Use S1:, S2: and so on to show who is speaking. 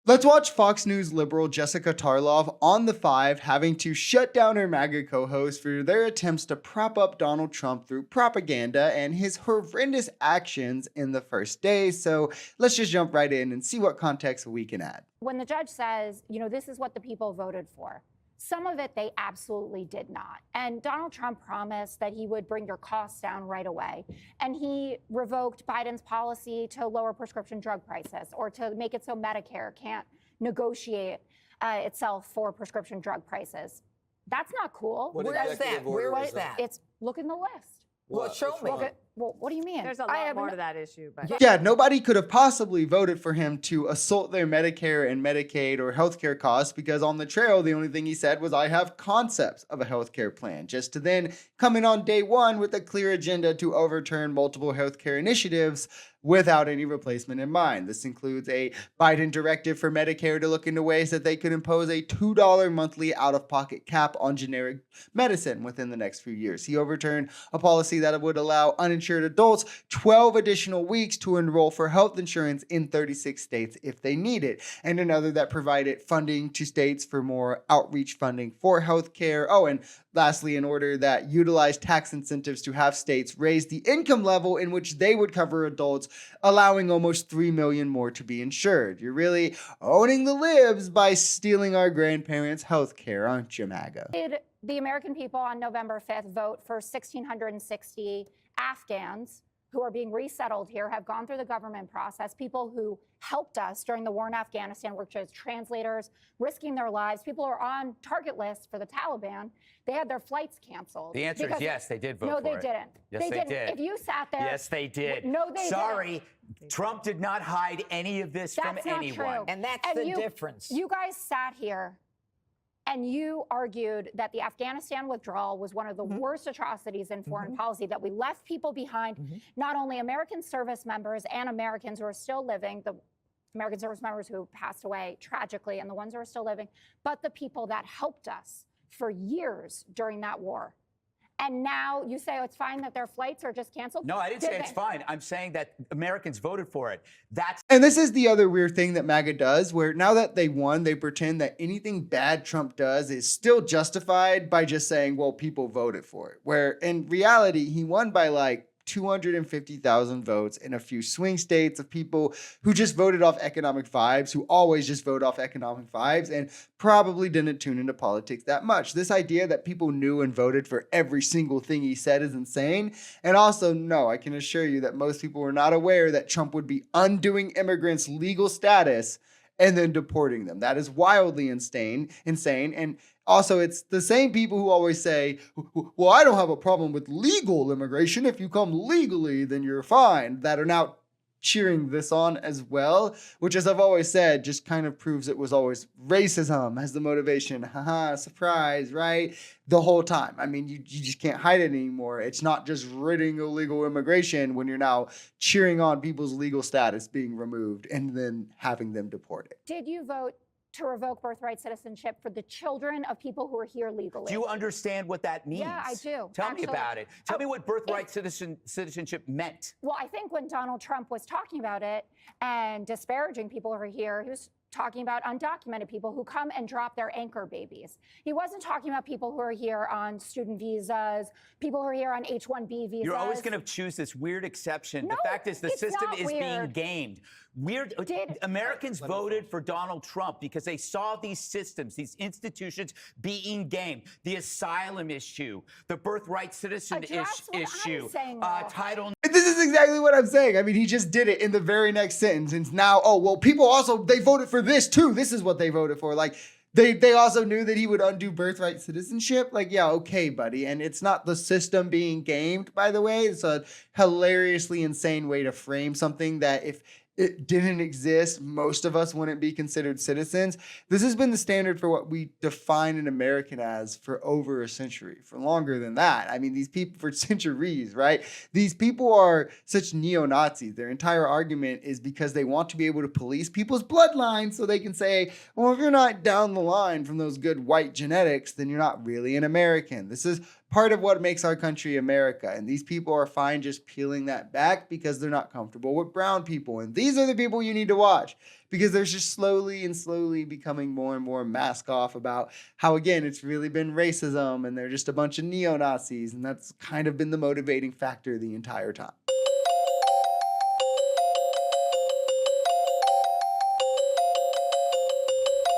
S1: Let's watch Fox News liberal Jessica Tarlov on The Five having to shut down her MAGA co-host for their attempts to prop up Donald Trump through propaganda and his horrendous actions in the first days. So let's just jump right in and see what context we can add.
S2: When the judge says, this is what the people voted for, some of it they absolutely did not. And Donald Trump promised that he would bring your costs down right away. And he revoked Biden's policy to lower prescription drug prices or to make it so Medicare can't negotiate itself for prescription drug prices. That's not cool.
S3: Where's that? Where was that?
S2: It's look in the list.
S3: Well, show me.
S2: Well, what do you mean?
S4: There's a lot more to that issue. But
S1: Yeah, nobody could have possibly voted for him to assault their Medicare and Medicaid or healthcare costs because on the trail, the only thing he said was, I have concepts of a healthcare plan, just to then come in on day one with a clear agenda to overturn multiple healthcare initiatives without any replacement in mind. This includes a Biden directive for Medicare to look into ways that they could impose a $2 monthly out-of-pocket cap on generic medicine within the next few years. He overturned a policy that would allow uninsured adults 12 additional weeks to enroll for health insurance in 36 states if they need it, and another that provided funding to states for more outreach funding for healthcare. Oh, and lastly, an order that utilized tax incentives to have states raise the income level in which they would cover adults, allowing almost 3 million more to be insured. You're really owning the libs by stealing our grandparents' health care, aren't you, MAGA?
S2: Did the American people on November 5th vote for 1,660 Afghans who are being resettled here, have gone through the government process, people who helped us during the war in Afghanistan, worked as translators, risking their lives, people who are on target lists for the Taliban, they had their flights canceled.
S5: The answer is yes, they did vote for it.
S2: No, they didn't.
S5: Yes, they did.
S2: If you sat there.
S5: Yes, they did.
S2: No, they
S5: Sorry,
S2: didn't.
S5: Trump did not hide any of this from
S2: That's not
S5: anyone.
S2: true.
S3: And that's the difference.
S2: You guys sat here and you argued that the Afghanistan withdrawal was one of the worst atrocities in foreign policy, that we left people behind, not only American service members and Americans who are still living, the American service members who passed away tragically and the ones who are still living, but the people that helped us for years during that war. And now you say, oh, it's fine that their flights are just canceled?
S5: No, I didn't say it's fine. I'm saying that Americans voted for it.
S1: And this is the other weird thing that MAGA does, where now that they won, they pretend that anything bad Trump does is still justified by just saying, well, people voted for it. Where in reality, he won by like 250,000 votes in a few swing states of people who just voted off economic vibes, who always just vote off economic vibes and probably didn't tune into politics that much. This idea that people knew and voted for every single thing he said is insane. And also, no, I can assure you that most people were not aware that Trump would be undoing immigrants' legal status and then deporting them. That is wildly insane. And also, it's the same people who always say, well, I don't have a problem with legal immigration. If you come legally, then you're fine, that are now cheering this on as well, which, as I've always said, just kind of proves it was always racism as the motivation. Haha, surprise, right? The whole time. I mean, you just can't hide it anymore. It's not just ridding illegal immigration when you're now cheering on people's legal status being removed and then having them deported.
S2: Did you vote to revoke birthright citizenship for the children of people who are here legally?
S5: Do you understand what that means?
S2: Yeah, I do.
S5: Tell me about it. Tell me what birthright citizenship meant.
S2: Well, I think when Donald Trump was talking about it and disparaging people who are here, he was talking about undocumented people who come and drop their anchor babies. He wasn't talking about people who are here on student visas, people who are here on H-1B visas.
S5: You're always going to choose this weird exception.
S2: No,
S5: the fact is the
S2: it's
S5: system
S2: not
S5: is being
S2: weird.
S5: gamed. Americans voted for Donald Trump because they saw these systems, these institutions being gamed. The asylum issue, the birthright citizen issue, Title.
S1: This is exactly what I'm saying. I mean, he just did it in the very next sentence. And now, oh, well, people also, they voted for this too. This is what they voted for. Like, they also knew that he would undo birthright citizenship. Like, yeah, okay, buddy. And it's not the system being gamed, by the way. It's a hilariously insane way to frame something that if it didn't exist, most of us wouldn't be considered citizens. This has been the standard for what we define an American as for over a century, for longer than that. I mean, these people for centuries, right? These people are such neo-Nazis. Their entire argument is because they want to be able to police people's bloodlines so they can say, well, if you're not down the line from those good white genetics, then you're not really an American. This is part of what makes our country America. And these people are fine just peeling that back because they're not comfortable with brown people. And these are the people you need to watch, because there's just slowly becoming more and more mask off about how, again, it's really been racism and they're just a bunch of neo-Nazis. And that's kind of been the motivating factor the entire time.